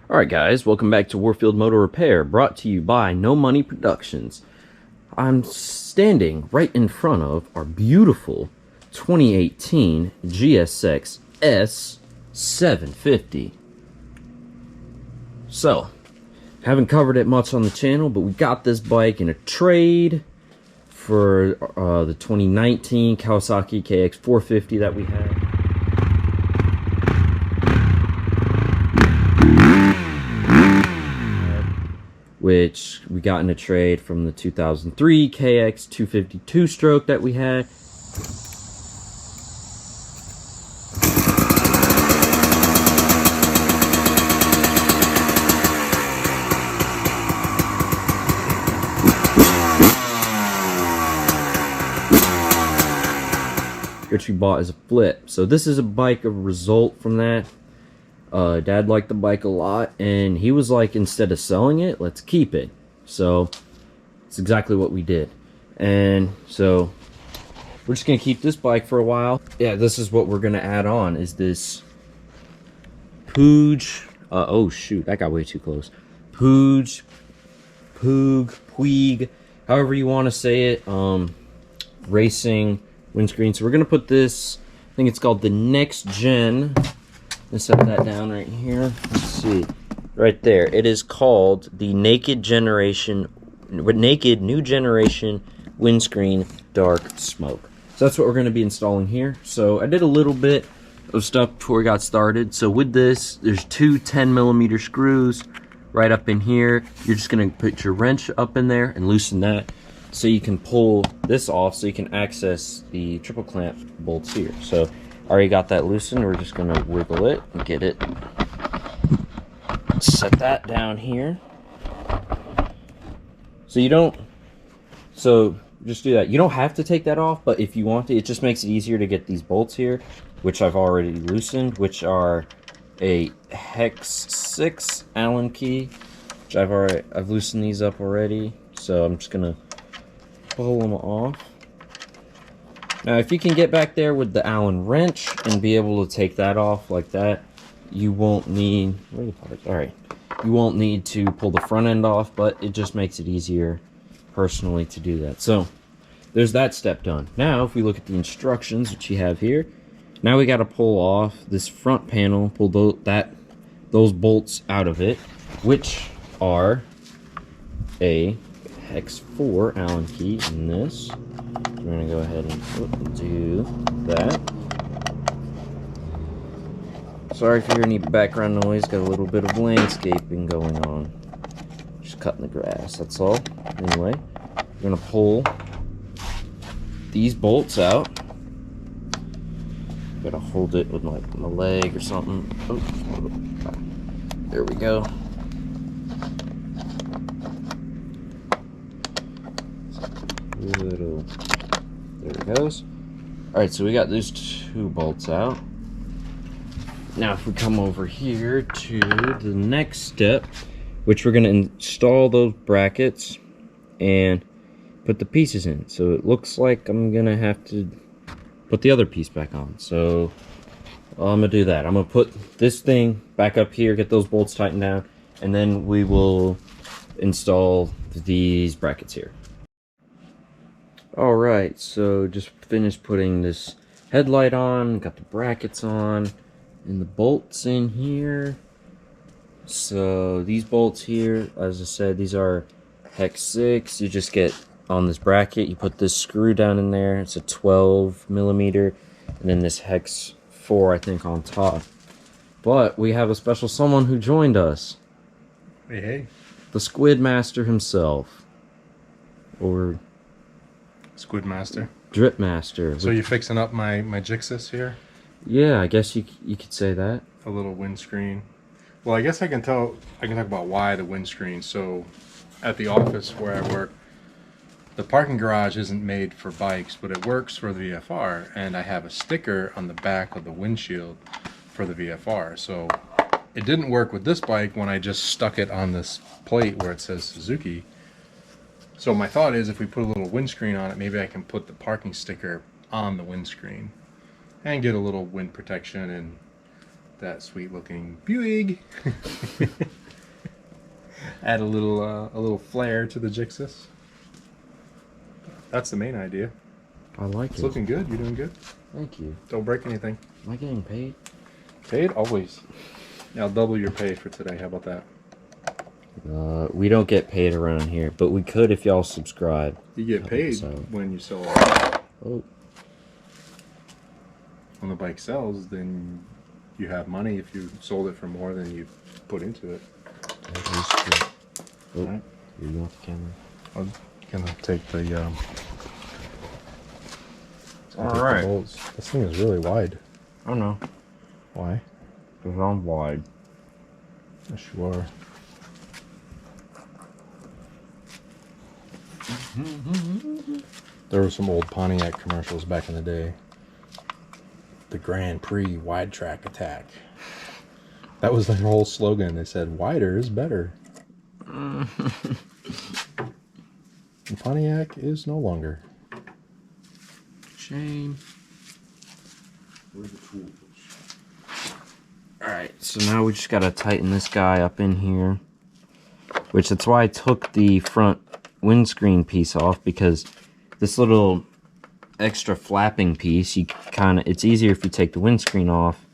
Alright guys, welcome back to Warfield Motor Repair, brought to you by No Money Productions. I'm standing right in front of our beautiful 2018 GSXS-750. So, haven't covered it much on the channel, but we got this bike in a trade for the 2019 Kawasaki KX450 that we had. Which we got in a trade from the 2003 KX250 two-stroke that we had. Which we bought as a flip. So this is a bike, a result from that. Dad liked the bike a lot, and he was like, instead of selling it, let's keep it. So it's exactly what we did. And so we're just gonna keep this bike for a while. Yeah, this is what we're gonna add on, is this Puig, oh shoot, that got way too close. Puig, however you want to say it, racing windscreen. So we're gonna put this, I think it's called the Next Gen. Let's set that down right here. Let's see. Right there. It is called the Naked New Generation Windscreen Dark Smoke. So that's what we're going to be installing here. So I did a little bit of stuff before we got started. So with this, there's two 10mm screws right up in here. You're just going to put your wrench up in there and loosen that so you can pull this off so you can access the triple clamp bolts here. So already got that loosened. We're just gonna wiggle it and get it. Set that down here. So you don't, so just do that. You don't have to take that off, but if you want to, it just makes it easier to get these bolts here, which I've already loosened, which are a hex 6 Allen key, which I've loosened these up already. So I'm just gonna pull them off. Now, if you can get back there with the Allen wrench and be able to take that off like that, you won't need, where are the parts? All right, you won't need to pull the front end off, but it just makes it easier personally to do that. So there's that step done. Now, if we look at the instructions that you have here, now we got to pull off this front panel, pull those bolts out of it, which are a hex 4 Allen key in this. We're going to go ahead and do that. Sorry if you hear any background noise, got a little bit of landscaping going on. Just cutting the grass, that's all. Anyway, we're going to pull these bolts out. Got to hold it with like my leg or something. Oh, there we go. Little. There it goes. Alright, so we got those two bolts out. Now if we come over here to the next step, which we're going to install those brackets and put the pieces in. So it looks like I'm going to have to put the other piece back on. So I'm going to do that. I'm going to put this thing back up here, get those bolts tightened down, and then we will install these brackets here. Alright, so just finished putting this headlight on, got the brackets on, and the bolts in here. So these bolts here, as I said, these are hex 6. You just get on this bracket, you put this screw down in there, it's a 12mm, and then this hex 4, I think, on top. But we have a special someone who joined us. Hey. The Squid Master himself. Or Squid Master. Drip Master. So you're fixing up my Jixus here? Yeah, I guess you could say that. A little windscreen. Well, I guess I can talk about why the windscreen. So at the office where I work, the parking garage isn't made for bikes, but it works for the VFR, and I have a sticker on the back of the windshield for the VFR. So it didn't work with this bike when I just stuck it on this plate where it says Suzuki. So my thought is, if we put a little windscreen on it, maybe I can put the parking sticker on the windscreen and get a little wind protection and that sweet looking Puig. Add a little flair to the GSXS. That's the main idea. I like It's it. looking good. You're doing good. Thank you. Don't break anything. Am I getting paid? Paid always. Yeah, I'll double your pay for today. How about that? We don't get paid around here, but we could if y'all subscribe. You get Help paid us out. when you sell. Oh, When the bike sells, then you have money if you sold it for more than you put into it. that is true. Oh, Alright. you want the camera? I'm gonna take the Alright. bolts. This thing is really wide. I don't know. Why? Because I'm wide. Yes, you are. There were some old Pontiac commercials back in the day. The Grand Prix wide track attack. That was their whole slogan. They said, wider is better. And Pontiac is no longer. Shame. Where's the tools? Alright, so now we just gotta tighten this guy up in here. Which that's why I took the front windscreen piece off, because this little extra flapping piece, you it's easier if you take the windscreen off,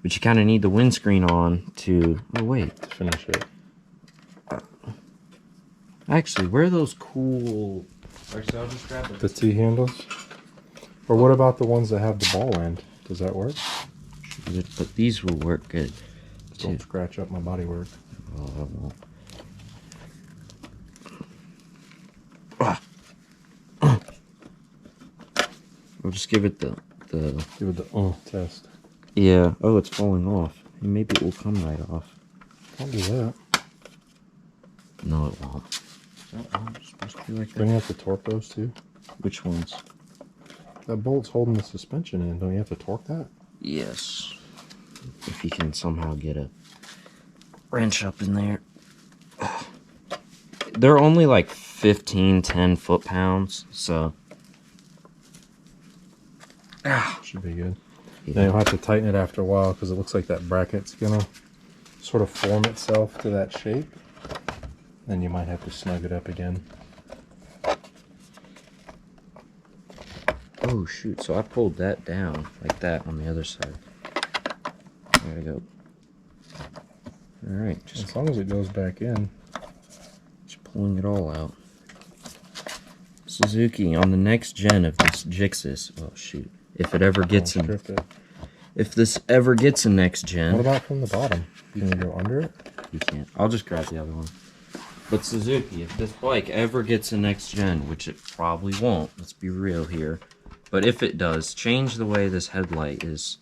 but you kind of need the windscreen on to, oh wait, To finish it. actually, where are those cool, actually I'll just grab The T-handles? Or what about the ones that have the ball end? Does that work? but these will work good. Don't scratch up my bodywork. Oh, I won't. We'll just give it the Give it the test. yeah. Oh, it's falling off. Maybe it will come right off. Don't do that. No, it won't. It's supposed to be like Don't that. you have to torque those too? Which ones? That bolt's holding the suspension in. Don't you have to torque that? Yes. If you can somehow get a wrench up in there. They're only like 10 foot-pounds, so. Should be good. Yeah. Now you'll have to tighten it after a while because it looks like that bracket's gonna sort of form itself to that shape. Then you might have to snug it up again. Oh shoot, so I pulled that down like that on the other side. There we go. Alright, just As long as it goes back in. pulling it all out. Suzuki on the next gen of this GSXS. Oh shoot. If it ever gets Don't in, strip it. if this ever gets a next gen. What about from the bottom? Can you go under it? You can't. I'll just grab the other one. But Suzuki, if this bike ever gets a next gen, which it probably won't, let's be real here. But if it does, change the way this headlight is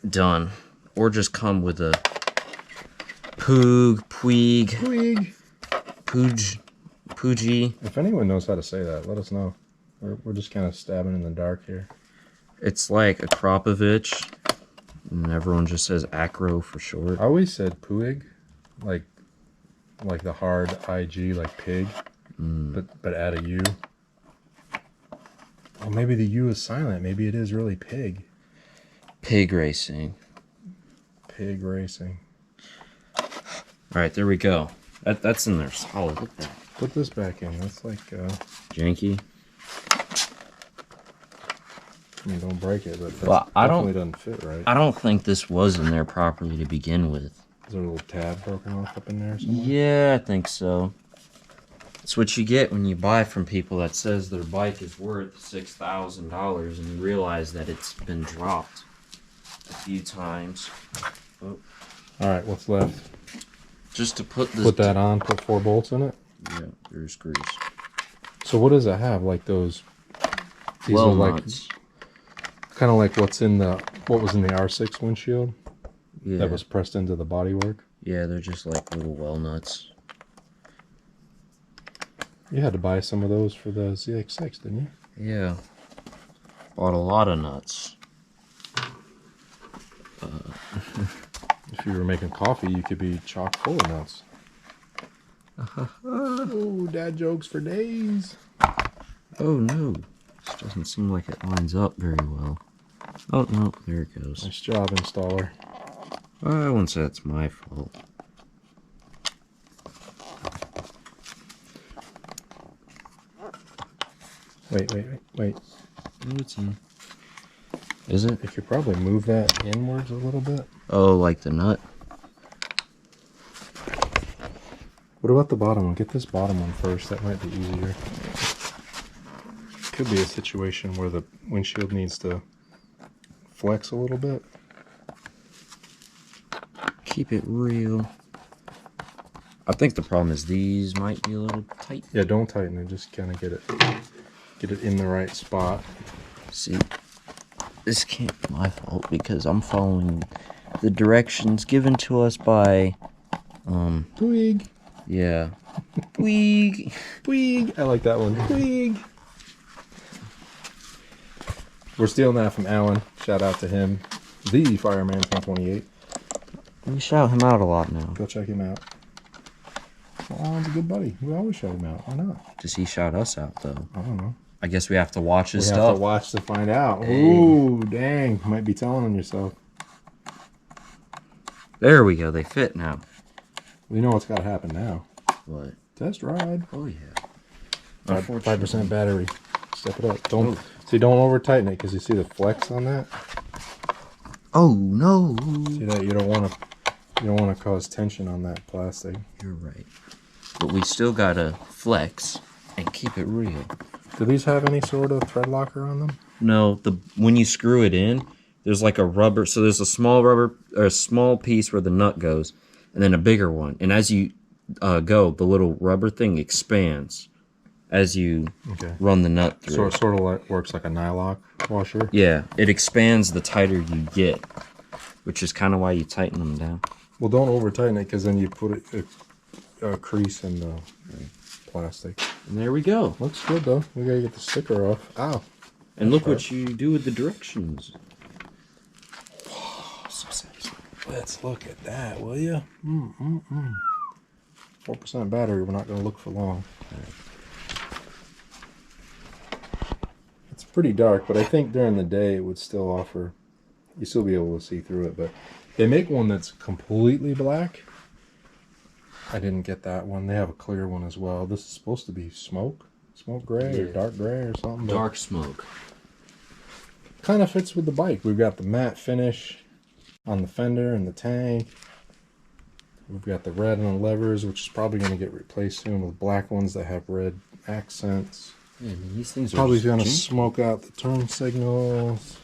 done. Or just come with a Puig, Puig. If anyone knows how to say that, let us know. We're just kind of stabbing in the dark here. It's like a Kropovich, and everyone just says Acro for short. I always said Puig, like the hard IG, like pig, but add a U. Oh, maybe the U is silent. Maybe it is really pig. Pig racing. Pig racing. All right, there we go. That's in there solid. Look at that. Put this back in. That's like, Janky. I mean, don't break it, but that Well, I definitely don't- doesn't fit right. I don't think this was in there properly to begin with. Is there a little tab broken off up in there somewhere? Yeah, I think so. It's what you get when you buy from people that says their bike is worth $6,000 and you realize that it's been dropped a few times. Oh, All right, what's left? just to put this. Put that on, put 4 bolts in it. Yeah, there's screws. So what does it have? Like those, these Well are like, nuts. kind of like what was in the R6 windshield Yeah. that was pressed into the bodywork. Yeah, they're just like little well nuts. You had to buy some of those for the ZX6, didn't you? Yeah. Bought a lot of nuts. If you were making coffee, you could be chock full of nuts. Oh, dad jokes for days. Oh no. This doesn't seem like it lines up very well. Oh no, there it goes. Nice job, installer. I wouldn't say it's my fault. Wait. No, it's in. Is it? You could probably move that inwards a little bit. Oh, like the nut? What about the bottom one? Get this bottom one first. That might be easier. Could be a situation where the windshield needs to flex a little bit. Keep it real. I think the problem is these might be a little tight. Yeah, don't tighten it. Just kind of get it in the right spot. See, this can't be my fault because I'm following the directions given to us by, Puig. Yeah. Puig. Puig. I like that one. Puig. We're stealing that from Alan. Shout out to him. The Fireman 1028. We shout him out a lot now. Go check him out. Well, Alan's a good buddy. We always shout him out. Why not? Does he shout us out, though? I don't know. I guess we have to watch his We stuff. have to watch to find out. Hey. Ooh, dang. Might be telling on yourself. There we go. They fit now. We know what's got to happen now. What? Test ride. Oh, yeah. 5% battery. Step it up. Don't over tighten it because you see the flex on that. Oh, no. See that? You don't want to cause tension on that plastic. You're right. But we still got to flex and keep it real. Do these have any sort of thread locker on them? No, when you screw it in, there's like a rubber. So there's a small rubber or a small piece where the nut goes, and then a bigger one. And as you go, the little rubber thing expands as you run the nut through. So it sort of like works like a nylock washer. Yeah, it expands the tighter you get, which is kind of why you tighten them down. Well, don't over tighten it because then you put a crease in the plastic. And there we go. Looks good though. We gotta get the sticker off. Ow. And look what you do with the directions. So sexy. Let's look at that, will you? 4% battery. We're not gonna look for long. It's pretty dark, but I think during the day it would still offer. You still be able to see through it, but they make one that's completely black. I didn't get that one. They have a clear one as well. This is supposed to be smoke gray or dark gray or something. Dark smoke. Kind of fits with the bike. We've got the matte finish on the fender and the tank. We've got the red on the levers, which is probably going to get replaced soon with black ones that have red accents. Yeah, I mean, these things are Probably going to smoke out the turn signals.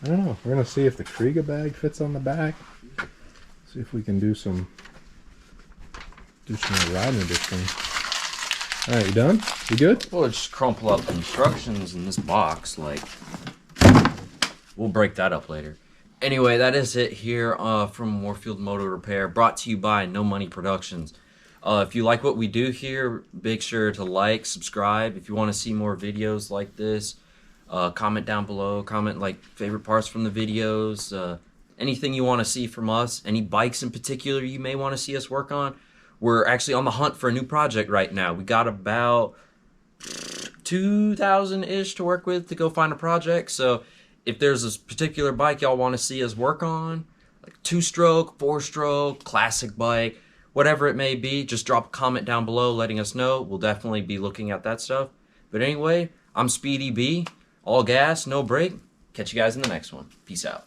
I don't know. We're going to see if the Kriega bag fits on the back. See if we can do some riding with this thing. Alright, you done? You good? Well, just crumple up the instructions in this box, like, we'll break that up later. Anyway, that is it here from Warfield Motor Repair, brought to you by No Money Productions. If you like what we do here, make sure to like, subscribe. If you want to see more videos like this, comment down below, comment like favorite parts from the videos, anything you want to see from us, any bikes in particular you may want to see us work on. We're actually on the hunt for a new project right now. We got about 2,000-ish to work with to go find a project. So if there's a particular bike y'all want to see us work on, like 2-stroke, 4-stroke, classic bike, whatever it may be, just drop a comment down below letting us know. We'll definitely be looking at that stuff. But anyway, I'm Speedy B. All gas, no brake. Catch you guys in the next one. Peace out.